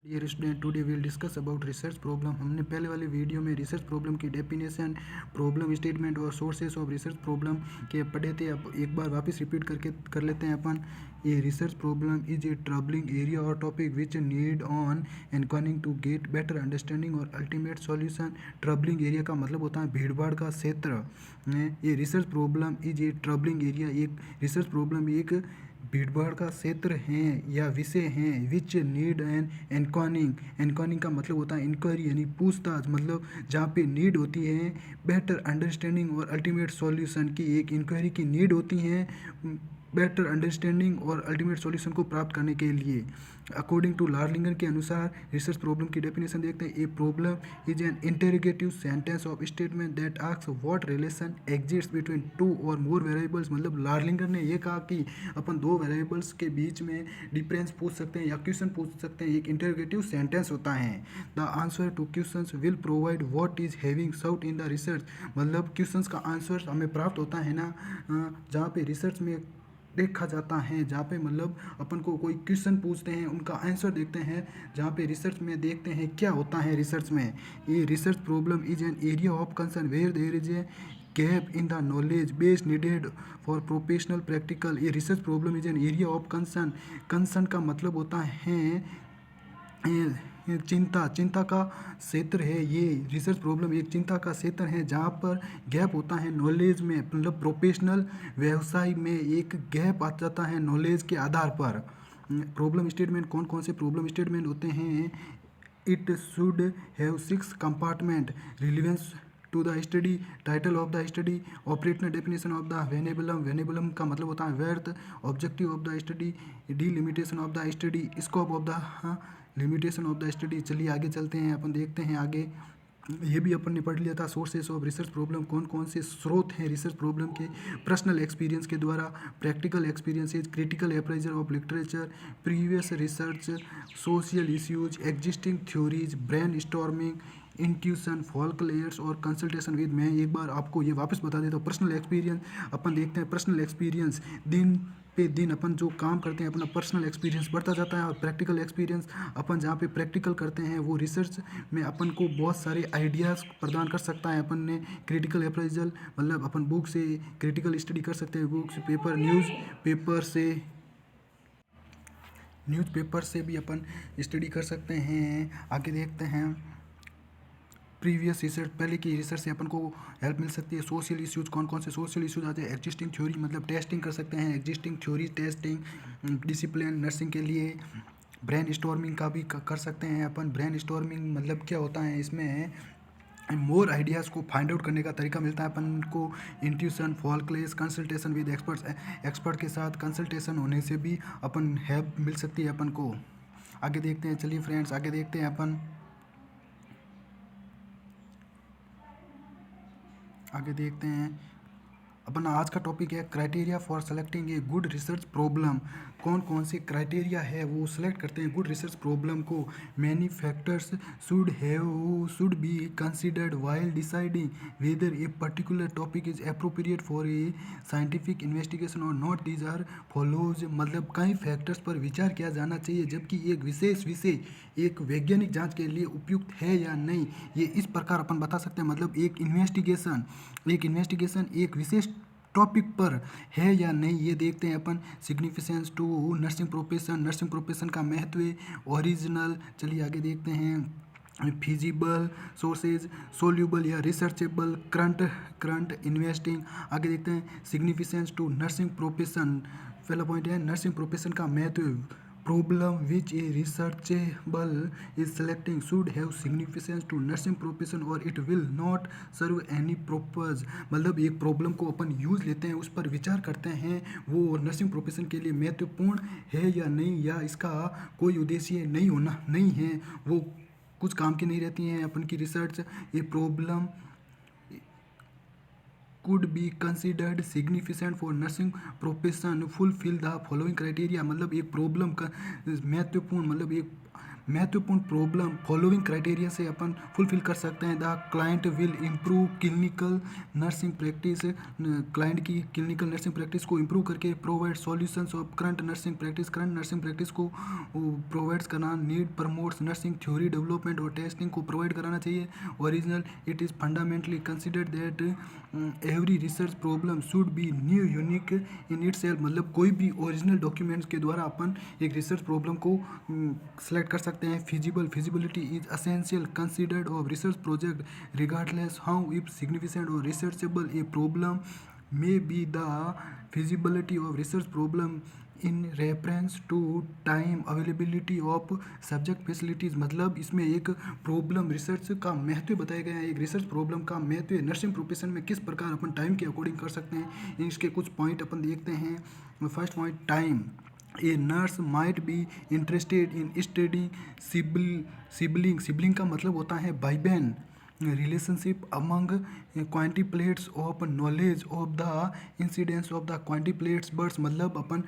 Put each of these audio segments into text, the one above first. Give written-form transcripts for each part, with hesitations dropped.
Dear student, today will discuss about research problem. हमने पहले वाली वीडियो में रिसर्च प्रॉब्लम की डेफिनेशन, प्रॉब्लम स्टेटमेंट और सोर्सेस ऑफ रिसर्च प्रॉब्लम के पढ़े थे। अब एक बार वापस रिपीट करके कर लेते हैं अपन। ये research problem is a troubling area और topic which need on enquiring to get better understanding और अल्टीमेट सॉल्यूशन। ट्रबलिंग एरिया का मतलब होता है भीड़ भाड़ का क्षेत्र। ये research problem is a troubling area, एक रिसर्च प्रॉब्लम एक भीड़भाड़ का क्षेत्र हैं या विषय हैं विच नीड एन एनक्वायरिंग। एनक्वायरिंग का मतलब होता है इंक्वायरी यानी पूछताछ, मतलब जहाँ पे नीड होती है बेटर अंडरस्टैंडिंग और अल्टीमेट सॉल्यूशन की। एक इंक्वायरी की नीड होती है बेटर अंडरस्टैंडिंग और अल्टीमेट सॉल्यूशन को प्राप्त करने के लिए। अकॉर्डिंग टू लार्लिंगर के अनुसार रिसर्च प्रॉब्लम की डेफिनेशन देखते हैं। A problem is N interrogative sentence of statement that asks what relation exist between two और मोर वेरिएबल्स। मतलब लार्लिंगर ने यह कहा कि अपन दो वेरिएबल्स के बीच में डिफरेंस पूछ सकते हैं या क्वेश्चन पूछ सकते हैं। एक इंटरोगेटिव सेंटेंस होता है। The answer to questions will provide what is having sought in the research. मतलब क्वेश्चंस का आंसर हमें प्राप्त होता है ना, जहाँ पे रिसर्च में देखा जाता है, जहाँ पे मतलब अपन को कोई क्वेश्चन पूछते हैं उनका आंसर देखते हैं, जहाँ पे रिसर्च में देखते हैं क्या होता है रिसर्च में। ये research problem is an area of concern where there is a gap in the knowledge base needed for professional practical. ये research problem is an area of concern. Concern का मतलब होता है चिंता, चिंता का क्षेत्र है। ये रिसर्च प्रॉब्लम एक चिंता का क्षेत्र है जहाँ पर गैप होता है नॉलेज में, मतलब प्रोफेशनल व्यवसाय में एक गैप आ जाता है नॉलेज के आधार पर। प्रॉब्लम स्टेटमेंट कौन कौन से प्रॉब्लम स्टेटमेंट होते हैं? It should have 6 compartment, relevance to the study, title of the study, operational definition of the variables. Variables का मतलब होता है व्यर्थ, objective of the study, delimitation of the study, scope of the limitation of the study. चलिए आगे चलते हैं, अपन देखते हैं आगे। ये भी अपन ने पढ़ लिया था। सोर्सेस ऑफ रिसर्च प्रॉब्लम, कौन कौन से स्रोत हैं रिसर्च प्रॉब्लम के? पर्सनल एक्सपीरियंस के द्वारा, practical experiences, critical appraisal of literature, previous research, social issues, existing theories, brainstorming, intuition, folklores और कंसल्टेशन विद। मैं एक बार आपको ये वापस बता देता हूँ। पर्सनल एक्सपीरियंस अपन देखते हैं। पर्सनल एक्सपीरियंस दिन पे दिन अपन जो काम करते हैं अपना पर्सनल एक्सपीरियंस बढ़ता जाता है। और प्रैक्टिकल एक्सपीरियंस अपन जहाँ पे प्रैक्टिकल करते हैं वो रिसर्च में अपन को बहुत सारे आइडियाज़ प्रदान कर सकता है। अपन ने क्रिटिकल अप्रेजल मतलब अपन बुक से क्रिटिकल स्टडी कर सकते हैं, बुक्स पेपर न्यूज़पेपर से भी अपन स्टडी कर सकते हैं। आगे देखते हैं। प्रीवियस रिसर्च, पहले की रिसर्च से अपन को हेल्प मिल सकती है। सोशल इश्यूज, कौन कौन से सोशल इश्यूज आते हैं? एग्जिस्टिंग थ्योरी, मतलब टेस्टिंग कर सकते हैं। Existing theory testing, discipline nursing के लिए। ब्रेन स्टॉर्मिंग का भी कर सकते हैं अपन। ब्रेन स्टॉर्मिंग मतलब क्या होता है? इसमें मोर आइडियाज़ को फाइंड आउट करने का तरीका मिलता है अपन को। Intuition, folklores, consultation with experts, expert के साथ कंसल्टेशन होने से भी अपन हेल्प मिल सकती है अपन को। आगे देखते हैं। चलिए फ्रेंड्स आगे देखते हैं अपन। आगे देखते हैं। अपना आज का टॉपिक है criteria for selecting A good research problem. कौन कौन से क्राइटेरिया है वो सिलेक्ट करते हैं गुड रिसर्च प्रॉब्लम को? Many factors should be considered while deciding weather a particular topic is appropriate for a scientific investigation और नॉट। दीज आर फॉलोज, मतलब कई फैक्टर्स पर विचार किया जाना चाहिए जबकि एक विशेष विषय एक वैज्ञानिक जांच के लिए उपयुक्त है या नहीं। ये इस प्रकार अपन बता सकते हैं। मतलब एक इन्वेस्टिगेशन एक विशेष टॉपिक पर है या नहीं, ये देखते हैं अपन। Significance to nursing profession, nursing profession का महत्व। ओरिजिनल, चलिए आगे देखते हैं। फिजिबल, सोर्सेज, सोल्यूबल या रिसर्चेबल, करंट इन्वेस्टिंग। आगे देखते हैं। सिग्निफिकेंस टू नर्सिंग प्रोफेशन, पहला पॉइंट है नर्सिंग प्रोफेशन का महत्व। Problem which a researchable is selecting should have significance to nursing profession और it will not serve any purpose. मतलब एक प्रॉब्लम को अपन यूज लेते हैं, उस पर विचार करते हैं, वो नर्सिंग प्रोफेशन के लिए महत्वपूर्ण है या नहीं, या इसका कोई उद्देश्य नहीं है, वो कुछ काम की नहीं रहती हैं अपन की रिसर्च। ये problem could be considered significant for nursing profession fulfill the following criteria। मतलब एक प्रॉब्लम का महत्वपूर्ण, मतलब एक महत्वपूर्ण प्रॉब्लम फॉलोइंग क्राइटेरिया से अपन फुलफिल कर सकते हैं। The client will improve clinical nursing practice, client की क्लिनिकल नर्सिंग प्रैक्टिस को इम्प्रूव करके provide solutions of current nursing practice को प्रोवाइड करना। Need promotes nursing theory development और टेस्टिंग को प्रोवाइड कराना चाहिए। Original it is fundamentally considered that every research problem should B new unique in it self, मतलब कोई भी ओरिजिनल डॉक्यूमेंट्स के द्वारा अपन एक रिसर्च प्रॉब्लम को सेलेक्ट कर सकते हैं। Feasibility is essential considered of research project regardless how if significant और researchable a problem may be. The feasibility of research problem in reference to time availability of subject facilities, मतलब इसमें एक problem research का महत्व बताया गया है। एक रिसर्च प्रॉब्लम का महत्व नर्सिंग प्रोफेशन में किस प्रकार अपन टाइम के अकॉर्डिंग कर सकते हैं, इसके कुछ पॉइंट अपन देखते हैं। First point, time. A nurse might be interested in study sibling का मतलब होता है भाई बहन, relationship among quintuplets of knowledge of the incidence of the quintuplets births, मतलब अपन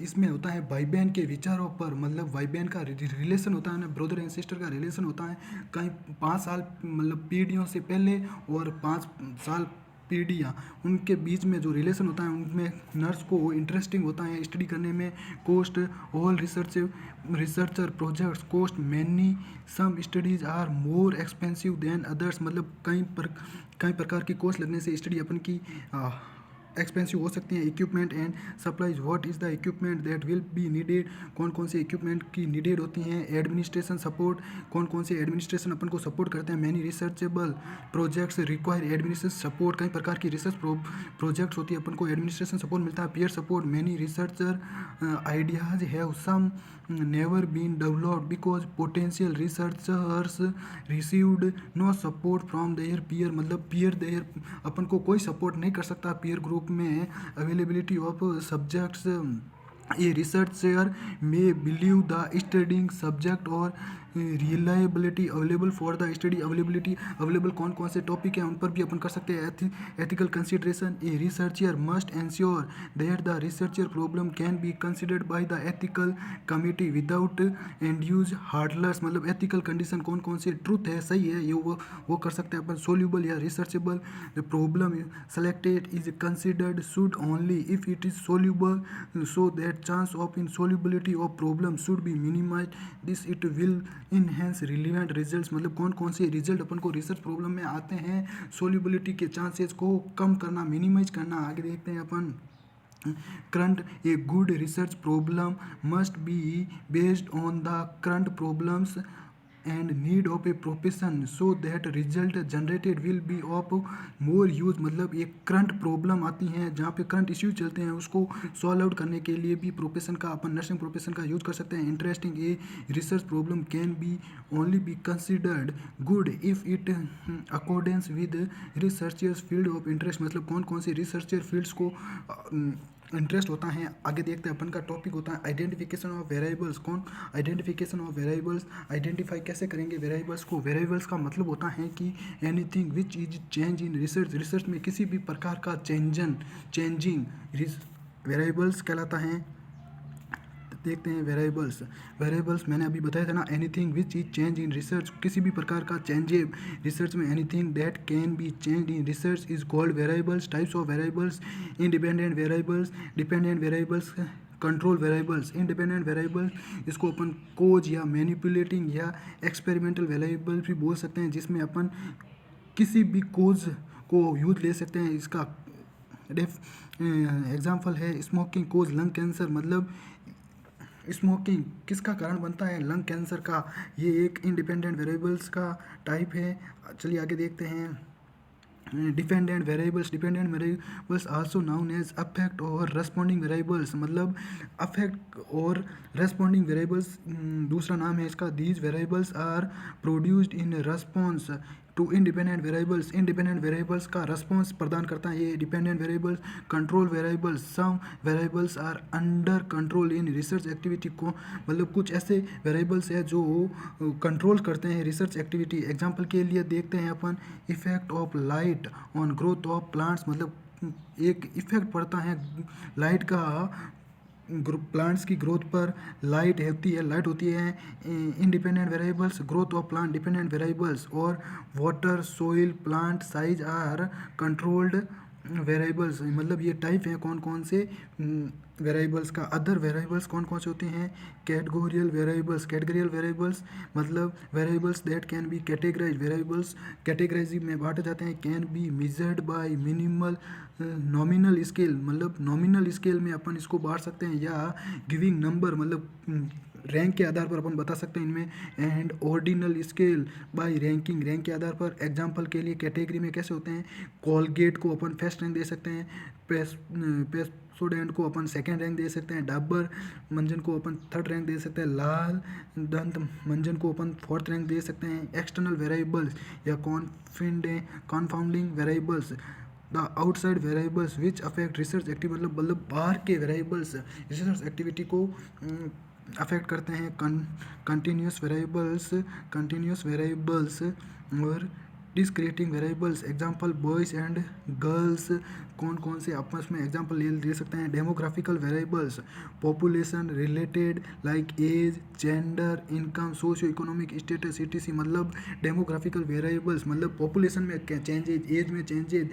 इसमें होता है भाई बहन के विचारों पर, मतलब भाई बहन का रिलेशन होता है ना, ब्रदर एंड सिस्टर का रिलेशन होता है। कहीं 5 साल मतलब पीढ़ियों से पहले और 5 साल पीढ़ियाँ, उनके बीच में जो रिलेशन होता है उनमें नर्स को इंटरेस्टिंग होता है स्टडी करने में। Cost all researcher projects cost many, some studies are more expensive than others, मतलब कई प्रकार की कोस्ट लगने से स्टडी अपन की एक्सपेंसिव हो सकती हैं। Equipment and supplies, what is the equipment that will be needed, कौन कौन से इक्विपमेंट की नीडेड होती हैं। एडमिनिस्ट्रेशन सपोर्ट, कौन कौन से एडमिनिस्ट्रेशन अपन को सपोर्ट करते हैं। Many researchable projects require administration support, कई प्रकार की रिसर्च प्रोजेक्ट्स होती है अपन को एडमिनिस्ट्रेशन सपोर्ट मिलता है। Peer support, many researcher ideas have some never been developed because potential researchers received no support from their peer, मतलब देयर अपन को कोई सपोर्ट नहीं कर सकता पीयर ग्रुप में। Availability of subjects, a researcher may believe the studying subject और reliability available for the study, available कौन कौन से टॉपिक हैं उन पर भी अपन कर सकते हैं। Ethical consideration, a researcher must ensure that the researcher problem can be considered by the ethical committee without undue hurdles, मतलब एथिकल कंडीशन कौन कौन से ट्रूथ है सही है ये वो कर सकते हैं अपन। सोल्यूबल या researchable problem selected is considered should only if it is soluble so that chance of insolubility of problem should be minimise, this it will enhance relevant results, मतलब कौन कौन से रिजल्ट अपन को रिसर्च प्रॉब्लम में आते हैं। Solubility के chances को कम करना, मिनिमाइज करना। आगे देखते हैं अपन। Current, a good research problem must be based on the current problems and need of a profession so that result generated will be of more use, मतलब एक करंट प्रॉब्लम आती हैं जहाँ पे करंट इश्यूज चलते हैं उसको सॉल्व आउट करने के लिए भी प्रोफेशन का अपन नर्सिंग प्रोफेशन का यूज कर सकते हैं। Interesting, a research problem can B only be considered good if it accordance with researchers field of interest, मतलब कौन कौन से रिसर्चर फील्ड्स को इंटरेस्ट होता है। आगे देखते हैं अपन का टॉपिक होता है आइडेंटिफिकेशन ऑफ वेरिएबल्स। कौन आइडेंटिफिकेशन ऑफ वेरिएबल्स, आइडेंटिफाई कैसे करेंगे वेरिएबल्स को। वेरिएबल्स का मतलब होता है कि anything which is change in research में किसी भी प्रकार का चेंजिंग वेरिएबल्स कहलाता है। देखते हैं वेरिएबल्स मैंने अभी बताया था ना, anything which is change in research, किसी भी प्रकार का चेंज रिसर्च में। Anything that can B change in research is called variables. Types of variables, independent variables, dependent variables, control variables. Independent variables इसको अपन कोज या मैनिपुलेटिंग या एक्सपेरिमेंटल वेरिएबल भी बोल सकते हैं, जिसमें अपन किसी भी कोज को यूज ले सकते हैं। इसका एग्जाम्पल है स्मोकिंग कोज लंग कैंसर, मतलब स्मोकिंग किसका कारण बनता है, लंग कैंसर का। ये एक इंडिपेंडेंट वेरिएबल्स का टाइप है। चलिए आगे देखते हैं dependent variables also known as effect और रेस्पॉन्डिंग वेरिएबल्स, मतलब अफेक्ट और रेस्पॉन्डिंग वेरिएबल्स दूसरा नाम है इसका। These variables are produced in response to independent variables का रेस्पॉन्स प्रदान करता है ये dependent variables. Control variables, some variables are under control in research activity को, मतलब कुछ ऐसे वेरिएबल्स है जो कंट्रोल करते हैं रिसर्च एक्टिविटी। एग्जांपल के लिए देखते हैं अपन effect of light on growth of plants, मतलब एक इफेक्ट पड़ता है लाइट का प्लांट्स की ग्रोथ पर लाइट होती है independent variables, growth of plant dependent variables, और water, soil, plant size are controlled variables. मतलब ये टाइप हैं कौन कौन से वेरिएबल्स का। अदर वेरिएबल्स कौन कौन से होते हैं? कैटेगोरियल वेरिएबल्स मतलब variables that can be categorise, variables categorise में बांटे जाते हैं। Can be measured by minimal nominal scale, मतलब नॉमिनल स्केल में अपन इसको बांट सकते हैं, या गिविंग नंबर मतलब रैंक के आधार पर अपन बता सकते हैं इनमें। And ordinal scale bye ranking, rank के आधार पर। एग्जांपल के लिए कैटेगरी में कैसे होते हैं? कोलगेट को अपन फर्स्ट रैंक दे सकते हैं, पेप्सोडेंट को अपन सेकंड रैंक दे सकते हैं, डाबर मंजन को अपन थर्ड रैंक दे सकते हैं, लाल दंत मंजन को अपन फोर्थ रैंक दे सकते हैं। एक्सटर्नल वेरिएबल्स या confounding variables, the outside variables which affect research activity, मतलब बाहर के वेरिएबल्स रिसर्च एक्टिविटी को अफेक्ट करते हैं। कंटिन्यूस वेरिएबल्स और discreting variables. Example boys and girls कौन कौन से आपस में एग्जांपल दे सकते हैं? Demographical variables, population related like age, gender, income, socio economic status etc। मतलब डेमोग्राफिकल वेरिएबल्स मतलब पॉपुलेशन में चेंजेज, एज में चेंजेज,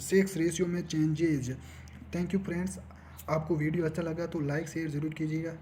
सेक्स रेशियो में चेंजेज। थैंक यू फ्रेंड्स, आपको वीडियो अच्छा लगा तो लाइक शेयर ज़रूर कीजिएगा।